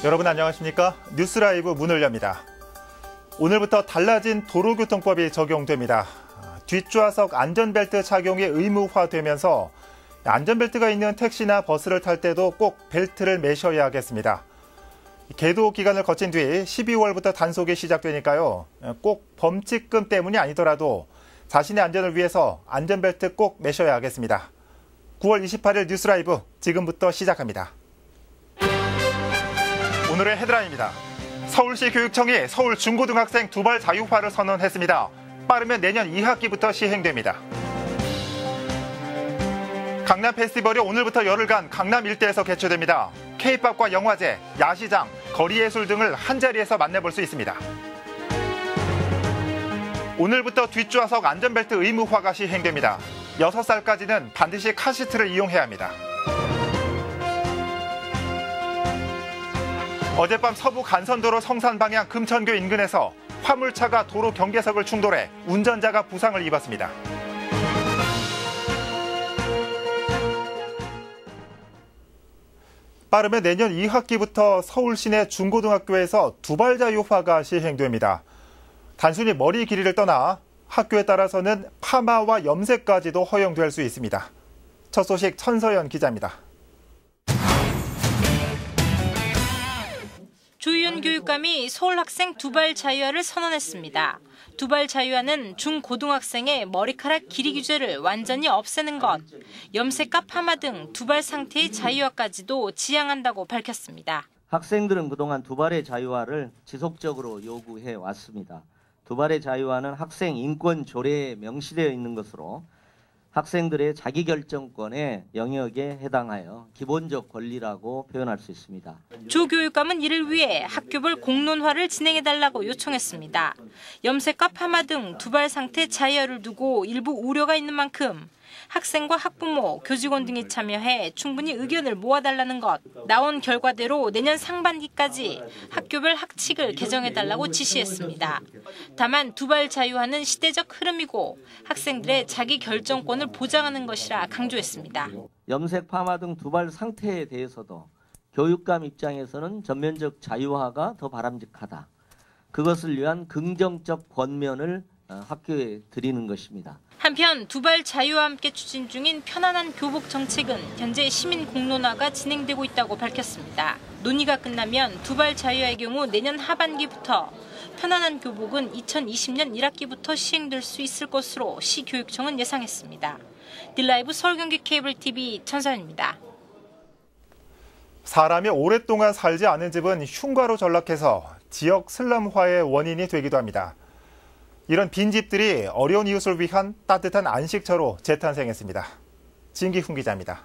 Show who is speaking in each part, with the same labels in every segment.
Speaker 1: 여러분 안녕하십니까? 뉴스라이브 문을 엽니다. 오늘부터 달라진 도로교통법이 적용됩니다. 뒷좌석 안전벨트 착용이 의무화되면서 안전벨트가 있는 택시나 버스를 탈 때도 꼭 벨트를 매셔야 하겠습니다. 계도 기간을 거친 뒤 12월부터 단속이 시작되니까요. 꼭 범칙금 때문이 아니더라도 자신의 안전을 위해서 안전벨트 꼭 매셔야 하겠습니다. 9월 28일 뉴스라이브 지금부터 시작합니다. 오늘의 헤드라인입니다. 서울시 교육청이 서울 중고등학생 두발 자유화를 선언했습니다. 빠르면 내년 2학기부터 시행됩니다. 강남 페스티벌이 오늘부터 열흘간 강남 일대에서 개최됩니다. K-팝과 영화제, 야시장, 거리예술 등을 한자리에서 만나볼 수 있습니다. 오늘부터 뒷좌석 안전벨트 의무화가 시행됩니다. 6살까지는 반드시 카시트를 이용해야 합니다. 어젯밤 서부 간선도로 성산 방향 금천교 인근에서 화물차가 도로 경계석을 충돌해 운전자가 부상을 입었습니다. 빠르면 내년 2학기부터 서울 시내 중고등학교에서 두발 자유화가 시행됩니다. 단순히 머리 길이를 떠나 학교에 따라서는 파마와 염색까지도 허용될 수 있습니다. 첫 소식 천서연 기자입니다.
Speaker 2: 조희연 교육감이 서울 학생 두발 자유화를 선언했습니다. 두발 자유화는 중고등학생의 머리카락 길이 규제를 완전히 없애는 것, 염색과 파마 등 두발 상태의 자유화까지도 지향한다고 밝혔습니다.
Speaker 3: 학생들은 그동안 두발의 자유화를 지속적으로 요구해 왔습니다. 두발의 자유화는 학생 인권 조례에 명시되어 있는 것으로 학생들의 자기결정권의 영역에 해당하여 기본적 권리라고 표현할 수 있습니다.
Speaker 2: 조 교육감은 이를 위해 학교별 공론화를 진행해달라고 요청했습니다. 염색과 파마 등 두발 상태 자유화를 두고 일부 우려가 있는 만큼 학생과 학부모, 교직원 등이 참여해 충분히 의견을 모아달라는 것, 나온 결과대로 내년 상반기까지 학교별 학칙을 개정해달라고 지시했습니다. 다만 두발 자유화는 시대적 흐름이고 학생들의 자기 결정권을 보장하는 것이라 강조했습니다.
Speaker 3: 염색, 파마 등 두발 상태에 대해서도 교육감 입장에서는 전면적 자유화가 더 바람직하다. 그것을 위한 긍정적 권면을 학교에 드리는 것입니다.
Speaker 2: 한편 두발 자유와 함께 추진 중인 편안한 교복 정책은 현재 시민 공론화가 진행되고 있다고 밝혔습니다. 논의가 끝나면 두발 자유화의 경우 내년 하반기부터, 편안한 교복은 2020년 1학기부터 시행될 수 있을 것으로 시교육청은 예상했습니다. 딜라이브 서울경기 케이블TV 천서연입니다.
Speaker 1: 사람이 오랫동안 살지 않은 집은 흉가로 전락해서 지역 슬럼화의 원인이 되기도 합니다. 이런 빈집들이 어려운 이웃을 위한 따뜻한 안식처로 재탄생했습니다. 진기훈 기자입니다.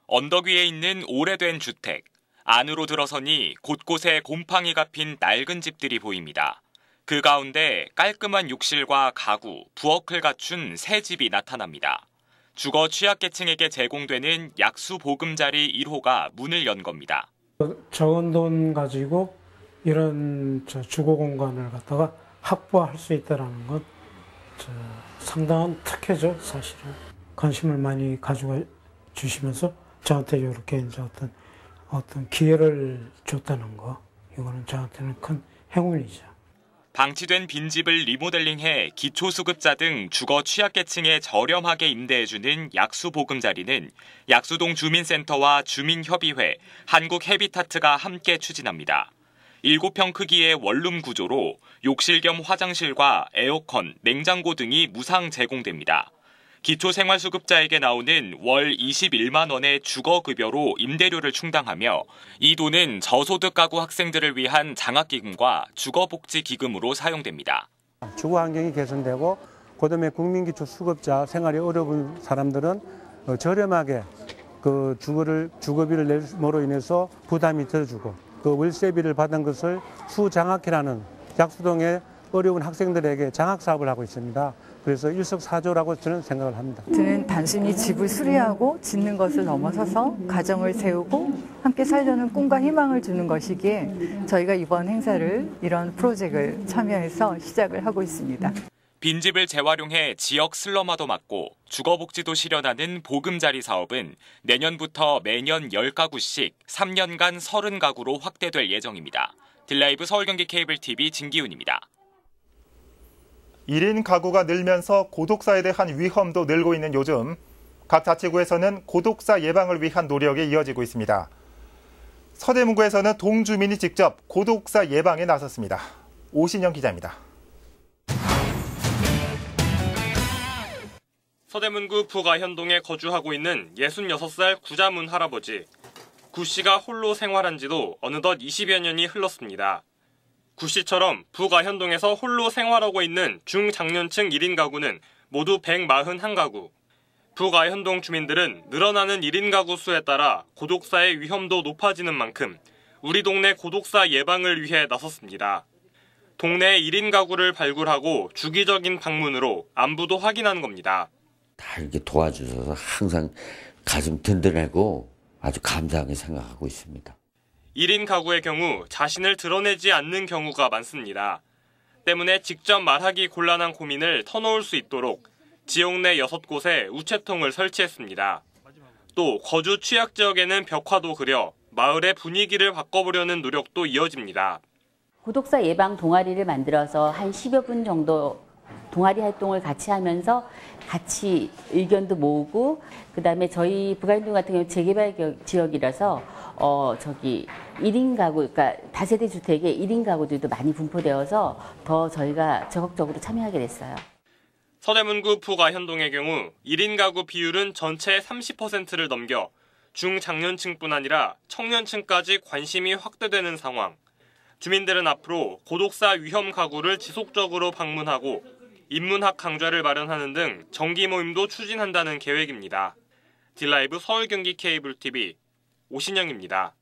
Speaker 4: 언덕 위에 있는 오래된 주택. 안으로 들어서니 곳곳에 곰팡이가 핀 낡은 집들이 보입니다. 그 가운데 깔끔한 욕실과 가구, 부엌을 갖춘 새 집이 나타납니다. 주거 취약계층에게 제공되는 약수 보금자리 1호가 문을 연 겁니다.
Speaker 5: 적은 돈 가지고 이런 주거 공간을 갖다가 확보할 수 있다는 것 상당한 특혜죠, 사실은. 관심을 많이 가지고 주시면서 저한테 이렇게 이제 어떤 기회를 줬다는 거, 이거는 저한테는 큰 행운이죠.
Speaker 4: 방치된 빈집을 리모델링해 기초수급자 등 주거 취약계층에 저렴하게 임대해주는 약수보금자리는 약수동 주민센터와 주민협의회, 한국헤비타트가 함께 추진합니다. 7평 크기의 원룸 구조로 욕실 겸 화장실과 에어컨, 냉장고 등이 무상 제공됩니다. 기초생활수급자에게 나오는 월 21만 원의 주거급여로 임대료를 충당하며 이 돈은 저소득 가구 학생들을 위한 장학기금과 주거복지기금으로 사용됩니다.
Speaker 6: 주거 환경이 개선되고 그다음에 국민기초수급자 생활이 어려운 사람들은 저렴하게 그 주거비를 낼므로 인해서 부담이 덜어주고 그 월세비를 받은 것을 수장학회라는 약수동의 어려운 학생들에게 장학사업을 하고 있습니다. 그래서 일석사조라고 저는 생각을 합니다.
Speaker 7: 저는 단순히 집을 수리하고 짓는 것을 넘어서서 가정을 세우고 함께 살려는 꿈과 희망을 주는 것이기에 저희가 이번 행사를 이런 프로젝트를 참여해서 시작을 하고 있습니다.
Speaker 4: 빈집을 재활용해 지역 슬럼화도 막고 주거복지도 실현하는 보금자리 사업은 내년부터 매년 10가구씩 3년간 30가구로 확대될 예정입니다. 딜라이브 서울경기 케이블TV 진기훈입니다.
Speaker 1: 1인 가구가 늘면서 고독사에 대한 위험도 늘고 있는 요즘, 각 자치구에서는 고독사 예방을 위한 노력이 이어지고 있습니다. 서대문구에서는 동주민이 직접 고독사 예방에 나섰습니다. 오신영 기자입니다.
Speaker 8: 서대문구 부가현동에 거주하고 있는 66살 구자문 할아버지. 구 씨가 홀로 생활한 지도 어느덧 20여 년이 흘렀습니다. 구 씨처럼 부가현동에서 홀로 생활하고 있는 중장년층 1인 가구는 모두 141가구. 부가현동 주민들은 늘어나는 1인 가구 수에 따라 고독사의 위험도 높아지는 만큼 우리 동네 고독사 예방을 위해 나섰습니다. 동네 1인 가구를 발굴하고 주기적인 방문으로 안부도 확인하는 겁니다.
Speaker 9: 다 이렇게 도와주셔서 항상 가슴 든든하고 아주 감사하게 생각하고 있습니다.
Speaker 8: 1인 가구의 경우 자신을 드러내지 않는 경우가 많습니다. 때문에 직접 말하기 곤란한 고민을 터놓을 수 있도록 지역 내 6곳에 우체통을 설치했습니다. 또 거주 취약 지역에는 벽화도 그려 마을의 분위기를 바꿔보려는 노력도 이어집니다.
Speaker 10: 고독사 예방 동아리를 만들어서 한 10여 분 정도 동아리 활동을 같이 하면서 같이 의견도 모으고, 그다음에 저희 부가현동 같은 경우 재개발 지역이라서 1인 가구, 그러니까 다세대 주택에 1인 가구들도 많이 분포되어서 더 저희가 적극적으로 참여하게 됐어요.
Speaker 8: 서대문구 부가현동의 경우 1인 가구 비율은 전체의 30%를 넘겨 중장년층뿐 아니라 청년층까지 관심이 확대되는 상황. 주민들은 앞으로 고독사 위험 가구를 지속적으로 방문하고 인문학 강좌를 마련하는 등 정기 모임도 추진한다는 계획입니다. 딜라이브 서울경기 케이블TV 오신영입니다.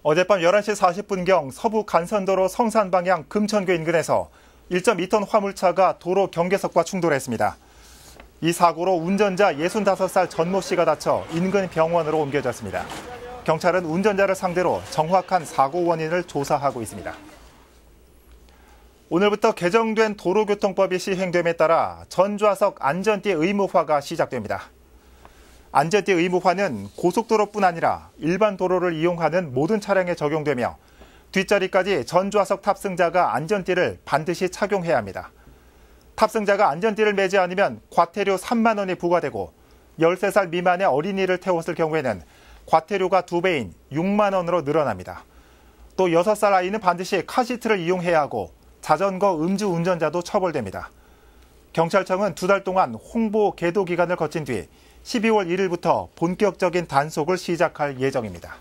Speaker 1: 어젯밤 11시 40분경 서부 간선도로 성산 방향 금천교 인근에서 1.2톤 화물차가 도로 경계석과 충돌했습니다. 이 사고로 운전자 65살 전모 씨가 다쳐 인근 병원으로 옮겨졌습니다. 경찰은 운전자를 상대로 정확한 사고 원인을 조사하고 있습니다. 오늘부터 개정된 도로교통법이 시행됨에 따라 전좌석 안전띠 의무화가 시작됩니다. 안전띠 의무화는 고속도로뿐 아니라 일반 도로를 이용하는 모든 차량에 적용되며 뒷자리까지 전좌석 탑승자가 안전띠를 반드시 착용해야 합니다. 탑승자가 안전띠를 매지 않으면 과태료 3만 원이 부과되고 13살 미만의 어린이를 태웠을 경우에는 과태료가 2배인 6만 원으로 늘어납니다. 또 6살 아이는 반드시 카시트를 이용해야 하고 자전거 음주 운전자도 처벌됩니다. 경찰청은 2달 동안 홍보 계도 기간을 거친 뒤 12월 1일부터 본격적인 단속을 시작할 예정입니다.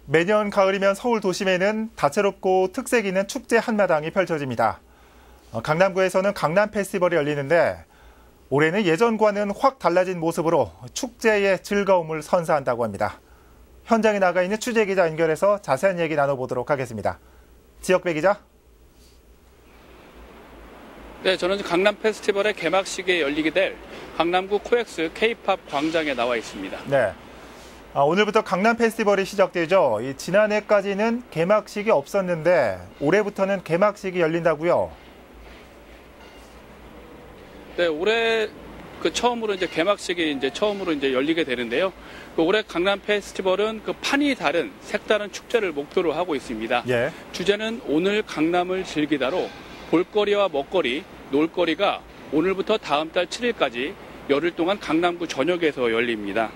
Speaker 1: 매년 가을이면 서울 도심에는 다채롭고 특색 있는 축제 한마당이 펼쳐집니다. 강남구에서는 강남 페스티벌이 열리는데 올해는 예전과는 확 달라진 모습으로 축제의 즐거움을 선사한다고 합니다. 현장에 나가 있는 취재기자 연결해서 자세한 얘기 나눠보도록 하겠습니다. 지역배 기자.
Speaker 11: 네, 저는 강남 페스티벌의 개막식에 열리게 될 강남구 코엑스 K-팝 광장에 나와 있습니다.
Speaker 1: 네. 오늘부터 강남 페스티벌이 시작되죠. 지난해까지는 개막식이 없었는데 올해부터는 개막식이 열린다고요?
Speaker 11: 네, 올해 처음으로 개막식이 처음으로 열리게 되는데요. 올해 강남 페스티벌은 판이 다른 색다른 축제를 목표로 하고 있습니다.
Speaker 1: 예.
Speaker 11: 주제는 오늘 강남을 즐기다로 볼거리와 먹거리, 놀거리가 오늘부터 다음 달 7일까지 열흘 동안 강남구 전역에서 열립니다.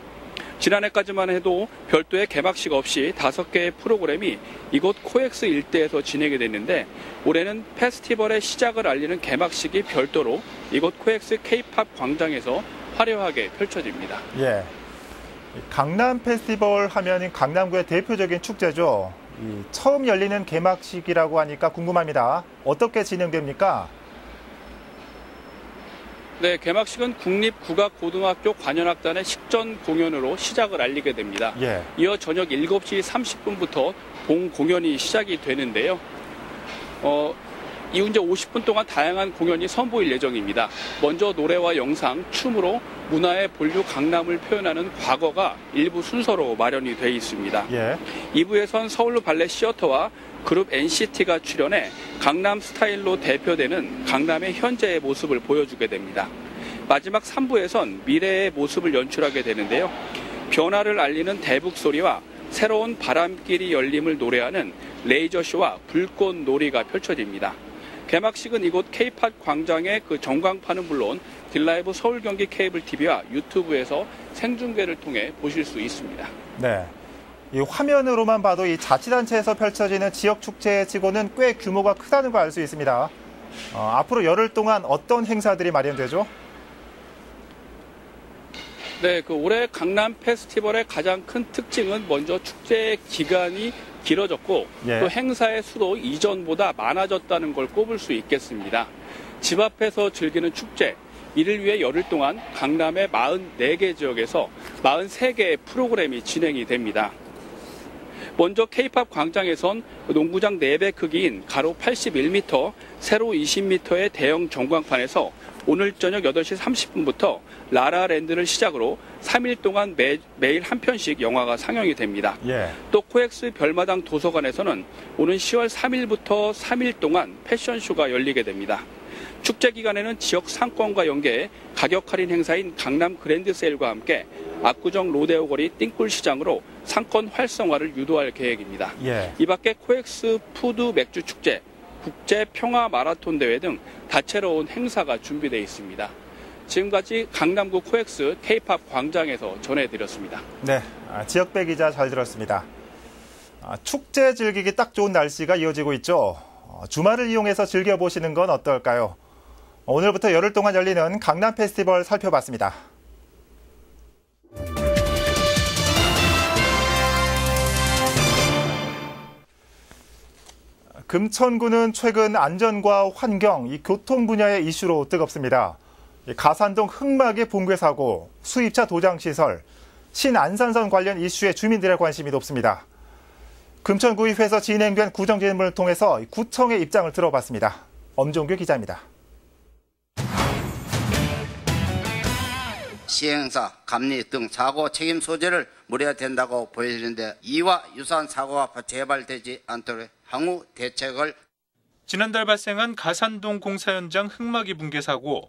Speaker 11: 지난해까지만 해도 별도의 개막식 없이 5개의 프로그램이 이곳 코엑스 일대에서 진행이 됐는데 올해는 페스티벌의 시작을 알리는 개막식이 별도로 이곳 코엑스 K-팝 광장에서 화려하게 펼쳐집니다.
Speaker 1: 예, 강남 페스티벌 하면 강남구의 대표적인 축제죠. 처음 열리는 개막식이라고 하니까 궁금합니다. 어떻게 진행됩니까?
Speaker 11: 네, 개막식은 국립국악고등학교 관현악단의 식전 공연으로 시작을 알리게 됩니다.
Speaker 1: 예.
Speaker 11: 이어 저녁 7시 30분부터 본 공연이 시작이 되는데요. 이후 이제 50분 동안 다양한 공연이 선보일 예정입니다. 먼저 노래와 영상, 춤으로 문화의 본류 강남을 표현하는 과거가 일부 순서로 마련이 돼 있습니다. 2부에선 서울로 발레 시어터와 그룹 NCT가 출연해 강남 스타일로 대표되는 강남의 현재의 모습을 보여주게 됩니다. 마지막 3부에선 미래의 모습을 연출하게 되는데요. 변화를 알리는 대북 소리와 새로운 바람길이 열림을 노래하는 레이저쇼와 불꽃놀이가 펼쳐집니다. 개막식은 이곳 K-팟 광장의 그 전광판은 물론 딜라이브 서울 경기 케이블 TV와 유튜브에서 생중계를 통해 보실 수 있습니다.
Speaker 1: 네, 이 화면으로만 봐도 이 자치단체에서 펼쳐지는 지역 축제치고는 꽤 규모가 크다는 걸 알 수 있습니다. 앞으로 열흘 동안 어떤 행사들이 마련되죠?
Speaker 11: 네, 올해 강남 페스티벌의 가장 큰 특징은 먼저 축제 기간이 길어졌고 또 행사의 수도 이전보다 많아졌다는 걸 꼽을 수 있겠습니다. 집 앞에서 즐기는 축제, 이를 위해 열흘 동안 강남의 44개 지역에서 43개의 프로그램이 진행이 됩니다. 먼저 K-팝 광장에선 농구장 4배 크기인 가로 81m, 세로 20m의 대형 전광판에서 오늘 저녁 8시 30분부터 라라랜드를 시작으로 3일 동안 매일 한 편씩 영화가 상영이 됩니다. 또 코엑스 별마당 도서관에서는 오는 10월 3일부터 3일 동안 패션쇼가 열리게 됩니다. 축제 기간에는 지역 상권과 연계해 가격 할인 행사인 강남 그랜드 세일과 함께 압구정 로데오 거리 띵꿀 시장으로 상권 활성화를 유도할 계획입니다. 이 밖에 코엑스 푸드 맥주 축제, 국제 평화 마라톤 대회 등 다채로운 행사가 준비되어 있습니다. 지금까지 강남구 코엑스 K-팝 광장에서 전해드렸습니다.
Speaker 1: 네, 지역배 기자 잘 들었습니다. 축제 즐기기 딱 좋은 날씨가 이어지고 있죠. 주말을 이용해서 즐겨보시는 건 어떨까요? 오늘부터 열흘 동안 열리는 강남 페스티벌 살펴봤습니다. 금천구는 최근 안전과 환경, 이 교통 분야의 이슈로 뜨겁습니다. 가산동 흑막의 붕괴 사고, 수입차 도장 시설, 신안산선 관련 이슈에 주민들의 관심이 높습니다. 금천구의회에서 진행된 구정질문을 통해서 구청의 입장을 들어봤습니다. 엄종규 기자입니다.
Speaker 12: 시행사, 감리 등 사고 책임 소재를 물어야 된다고 보여지는데 이와 유사한 사고가 재발되지 않도록 향후 대책을.
Speaker 13: 지난달 발생한 가산동 공사 현장 흑막이 붕괴 사고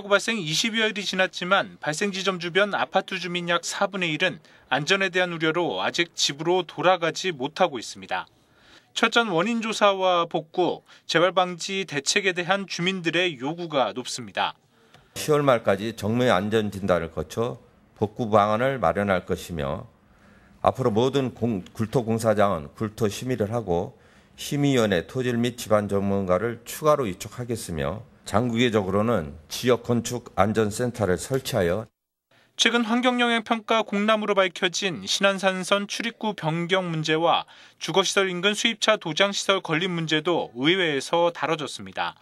Speaker 13: 발생 20여일이 지났지만 발생 지점 주변 아파트 주민 약 4분의 1은 안전에 대한 우려로 아직 집으로 돌아가지 못하고 있습니다. 철전 원인 조사와 복구, 재발 방지 대책에 대한 주민들의 요구가 높습니다.
Speaker 14: 10월 말까지 정밀 안전 진단을 거쳐 복구 방안을 마련할 것이며 앞으로 모든 굴토공사장은 굴토 심의를 하고 심의위원회 토질 및 집안 전문가를 추가로 위촉하겠으며 장기적으로는 지역 건축 안전센터를 설치하여.
Speaker 13: 최근 환경영향평가 공람으로 밝혀진 신안산선 출입구 변경 문제와 주거시설 인근 수입차 도장시설 건립 문제도 의회에서 다뤄졌습니다.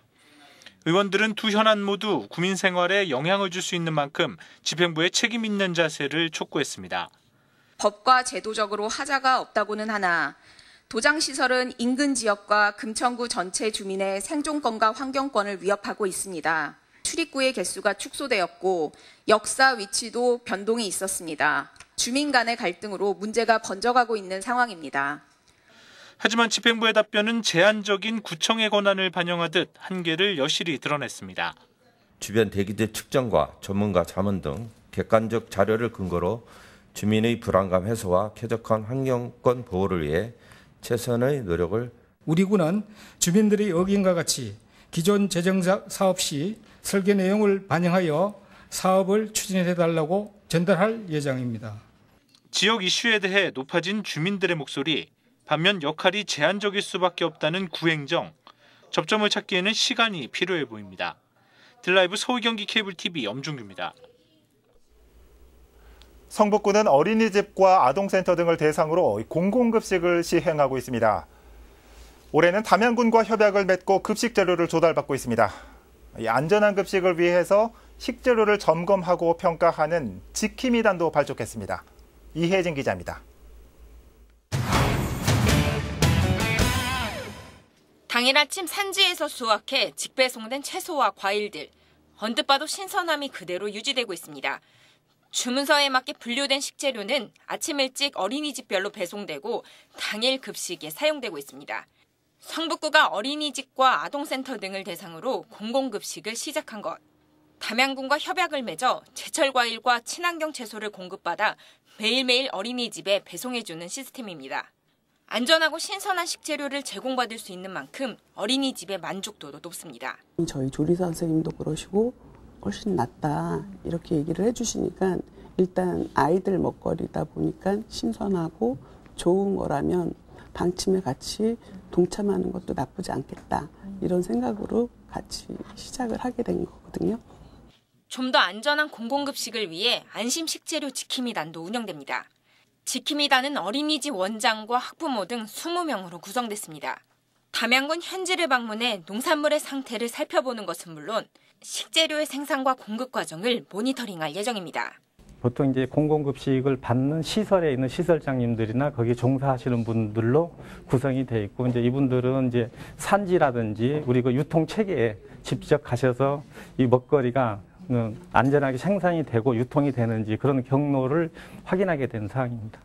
Speaker 13: 의원들은 두 현안 모두 구민 생활에 영향을 줄 수 있는 만큼 집행부의 책임 있는 자세를 촉구했습니다.
Speaker 15: 법과 제도적으로 하자가 없다고는 하나 도장시설은 인근 지역과 금천구 전체 주민의 생존권과 환경권을 위협하고 있습니다. 출입구의 개수가 축소되었고 역사 위치도 변동이 있었습니다. 주민 간의 갈등으로 문제가 번져가고 있는 상황입니다.
Speaker 13: 하지만 집행부의 답변은 제한적인 구청의 권한을 반영하듯 한계를 여실히 드러냈습니다.
Speaker 14: 주변 대기질 측정과 전문가 자문 등 객관적 자료를 근거로 주민의 불안감 해소와 쾌적한 환경권 보호를 위해 최선의 노력을.
Speaker 16: 우리 군은 주민들의 의견과 같이 기존 재정 사업 시 설계 내용을 반영하여 사업을 추진해달라고 전달할 예정입니다.
Speaker 13: 지역 이슈에 대해 높아진 주민들의 목소리, 반면 역할이 제한적일 수밖에 없다는 구행정, 접점을 찾기에는 시간이 필요해 보입니다. 딜라이브 서울 경기 케이블 TV 엄중규입니다.
Speaker 1: 성북구는 어린이집과 아동센터 등을 대상으로 공공급식을 시행하고 있습니다. 올해는 담양군과 협약을 맺고 급식 재료를 조달받고 있습니다. 안전한 급식을 위해서 식재료를 점검하고 평가하는 지킴이단도 발족했습니다. 이혜진 기자입니다.
Speaker 17: 당일 아침 산지에서 수확해 직배송된 채소와 과일들. 언뜻 봐도 신선함이 그대로 유지되고 있습니다. 주문서에 맞게 분류된 식재료는 아침 일찍 어린이집별로 배송되고 당일 급식에 사용되고 있습니다. 성북구가 어린이집과 아동센터 등을 대상으로 공공급식을 시작한 것. 담양군과 협약을 맺어 제철 과일과 친환경 채소를 공급받아 매일매일 어린이집에 배송해주는 시스템입니다. 안전하고 신선한 식재료를 제공받을 수 있는 만큼 어린이집의 만족도도 높습니다.
Speaker 18: 저희 조리사 선생님도 그러시고 훨씬 낫다 이렇게 얘기를 해주시니까 일단 아이들 먹거리다 보니까 신선하고 좋은 거라면 방침에 같이 동참하는 것도 나쁘지 않겠다 이런 생각으로 같이 시작을 하게 된 거거든요.
Speaker 17: 좀 더 안전한 공공급식을 위해 안심식재료 지킴이단도 운영됩니다. 지킴이단은 어린이집 원장과 학부모 등 20명으로 구성됐습니다. 담양군 현지를 방문해 농산물의 상태를 살펴보는 것은 물론 식재료의 생산과 공급 과정을 모니터링할 예정입니다.
Speaker 19: 보통 이제 공공급식을 받는 시설에 있는 시설장님들이나 거기 종사하시는 분들로 구성이 돼 있고 이제 이분들은 이제 산지라든지 우리 그 유통 체계에 직접 가셔서 이 먹거리가 안전하게 생산이 되고 유통이 되는지 그런 경로를 확인하게 된 사항입니다.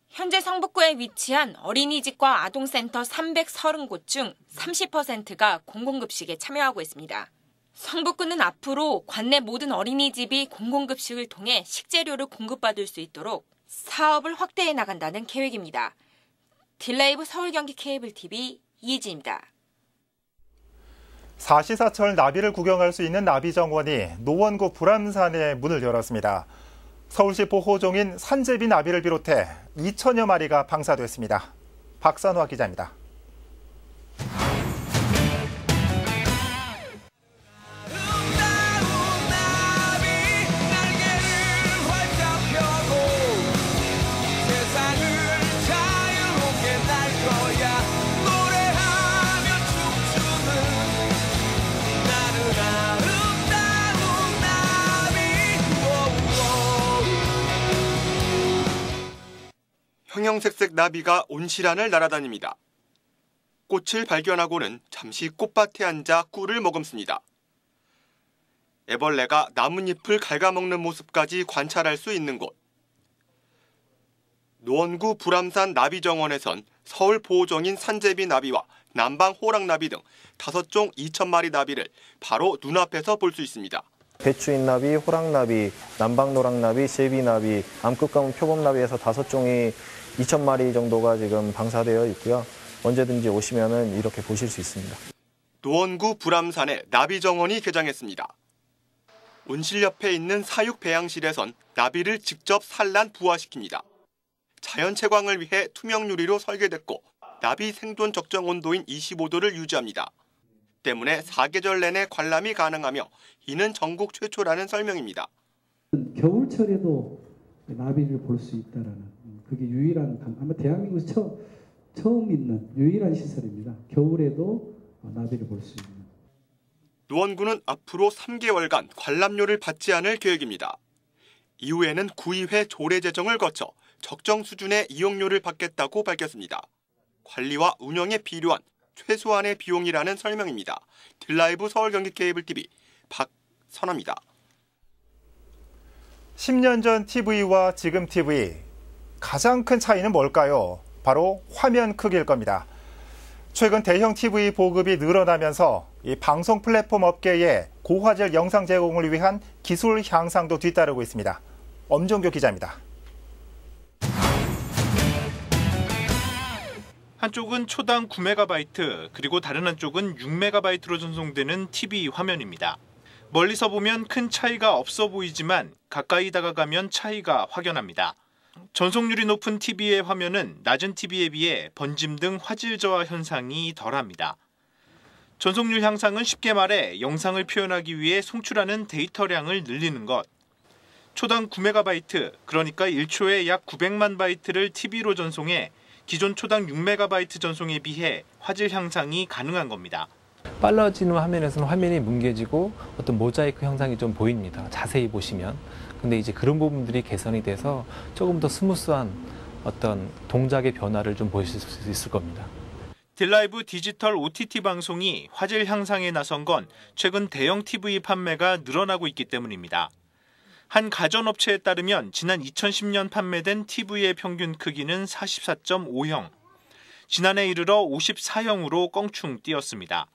Speaker 17: 현재 성북구에 위치한 어린이집과 아동센터 330곳 중 30%가 공공급식에 참여하고 있습니다. 성북구는 앞으로 관내 모든 어린이집이 공공급식을 통해 식재료를 공급받을 수 있도록 사업을 확대해 나간다는 계획입니다. 딜라이브 서울 경기 케이블 TV 이희진입니다.
Speaker 1: 사시사철 나비를 구경할 수 있는 나비정원이 노원구 불암산에 문을 열었습니다. 서울시 보호종인 산제비 나비를 비롯해 2천여 마리가 방사됐습니다. 박산화 기자입니다.
Speaker 20: 형형색색 나비가 온실안을 날아다닙니다. 꽃을 발견하고는 잠시 꽃밭에 앉아 꿀을 머금습니다. 애벌레가 나뭇잎을 갉아먹는 모습까지 관찰할 수 있는 곳. 노원구 불암산 나비정원에선 서울 보호종인 산제비 나비와 남방 호랑나비 등 5종 2,000마리 나비를 바로 눈앞에서 볼 수 있습니다.
Speaker 21: 배추인나비, 호랑나비, 남방노랑나비, 제비나비, 암끝가문 표범나비에서 5종이 2,000마리 정도가 지금 방사되어 있고요. 언제든지 오시면 이렇게 보실 수 있습니다.
Speaker 20: 노원구 불암산에 나비정원이 개장했습니다. 온실 옆에 있는 사육배양실에선 나비를 직접 산란 부화시킵니다. 자연 채광을 위해 투명 유리로 설계됐고 나비 생존 적정 온도인 25도를 유지합니다. 때문에 사계절 내내 관람이 가능하며 이는 전국 최초라는 설명입니다.
Speaker 22: 겨울철에도 나비를 볼 수 있다라는 그게 유일한 아마 대한민국에서 처음 있는 유일한 시설입니다. 겨울에도 나비를 볼 수 있는.
Speaker 20: 노원구는 앞으로 3개월간 관람료를 받지 않을 계획입니다. 이후에는 구의회 조례 제정을 거쳐 적정 수준의 이용료를 받겠다고 밝혔습니다. 관리와 운영에 필요한 최소한의 비용이라는 설명입니다. 딜라이브 서울 경기 케이블 TV 박선아입니다.
Speaker 1: 10년 전 TV와 지금 TV, 가장 큰 차이는 뭘까요? 바로 화면 크기일 겁니다. 최근 대형 TV 보급이 늘어나면서 이 방송 플랫폼 업계에 고화질 영상 제공을 위한 기술 향상도 뒤따르고 있습니다. 엄종교 기자입니다.
Speaker 13: 한쪽은 초당 9MB, 그리고 다른 한쪽은 6MB로 전송되는 TV 화면입니다. 멀리서 보면 큰 차이가 없어 보이지만 가까이 다가가면 차이가 확연합니다. 전송률이 높은 TV의 화면은 낮은 TV에 비해 번짐 등 화질 저하 현상이 덜합니다. 전송률 향상은 쉽게 말해 영상을 표현하기 위해 송출하는 데이터량을 늘리는 것. 초당 9MB, 그러니까 1초에 약 900만 바이트를 TV로 전송해 기존 초당 6MB 전송에 비해 화질 향상이 가능한 겁니다.
Speaker 23: 빨라지는 화면에서는 화면이 뭉개지고 어떤 모자이크 형상이 좀 보입니다. 자세히 보시면. 근데 이제 그런 부분들이 개선이 돼서 조금 더 스무스한 어떤 동작의 변화를 좀 보실 수 있을 겁니다.
Speaker 13: 딜라이브 디지털 OTT 방송이 화질 향상에 나선 건 최근 대형 TV 판매가 늘어나고 있기 때문입니다. 한 가전업체에 따르면 지난 2010년 판매된 TV의 평균 크기는 44.5형, 지난해 이르러 54형으로 껑충 뛰었습니다.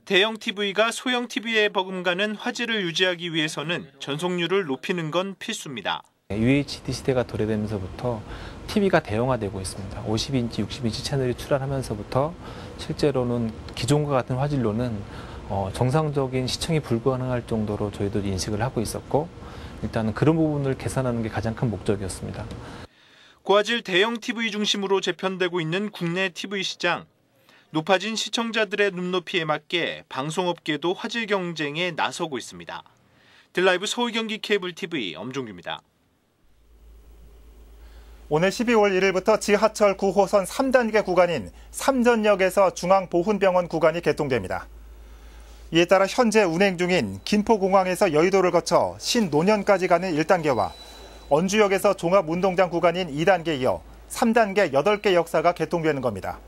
Speaker 13: 대형 TV가 소형 TV에 버금가는 화질을 유지하기 위해서는 전송률을 높이는 건 필수입니다.
Speaker 23: UHD 시대가 도래되면서부터 TV가 대형화되고 있습니다. 50인치, 60인치 채널이 출하하면서부터 실제로는 기존과 같은 화질로는 정상적인 시청이 불가능할 정도로 저희도 인식을 하고 있었고, 일단은 그런 부분을 개선하는 게 가장 큰 목적이었습니다.
Speaker 13: 고화질 대형 TV 중심으로 재편되고 있는 국내 TV 시장. 높아진 시청자들의 눈높이에 맞게 방송업계도 화질 경쟁에 나서고 있습니다. 딜라이브 서울경기 케이블 TV 엄종규입니다.
Speaker 1: 오늘 12월 1일부터 지하철 9호선 3단계 구간인 삼전역에서 중앙보훈병원 구간이 개통됩니다. 이에 따라 현재 운행 중인 김포공항에서 여의도를 거쳐 신논현까지 가는 1단계와 언주역에서 종합운동장 구간인 2단계에 이어 3단계 8개 역사가 개통되는 겁니다.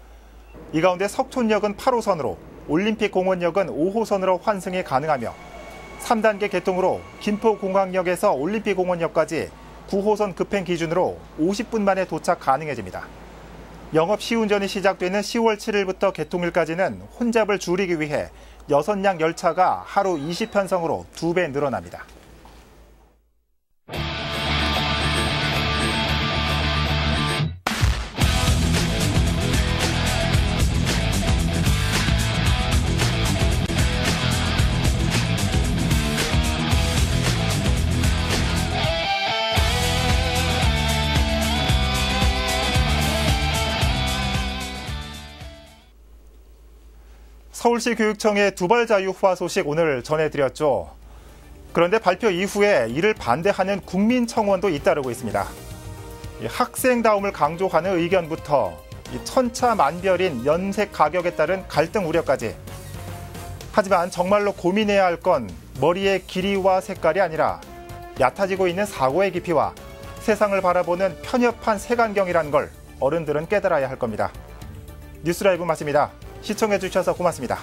Speaker 1: 이 가운데 석촌역은 8호선으로, 올림픽공원역은 5호선으로 환승이 가능하며 3단계 개통으로 김포공항역에서 올림픽공원역까지 9호선 급행 기준으로 50분 만에 도착 가능해집니다. 영업 시운전이 시작되는 10월 7일부터 개통일까지는 혼잡을 줄이기 위해 6량 열차가 하루 20편성으로 2배 늘어납니다. 서울시 교육청의 두발자유화 소식 오늘 전해드렸죠. 그런데 발표 이후에 이를 반대하는 국민청원도 잇따르고 있습니다. 학생다움을 강조하는 의견부터 천차만별인 연색 가격에 따른 갈등 우려까지. 하지만 정말로 고민해야 할 건 머리의 길이와 색깔이 아니라 얕아지고 있는 사고의 깊이와 세상을 바라보는 편협한 색안경이라는 걸 어른들은 깨달아야 할 겁니다. 뉴스라이브 마칩니다. 시청해주셔서 고맙습니다.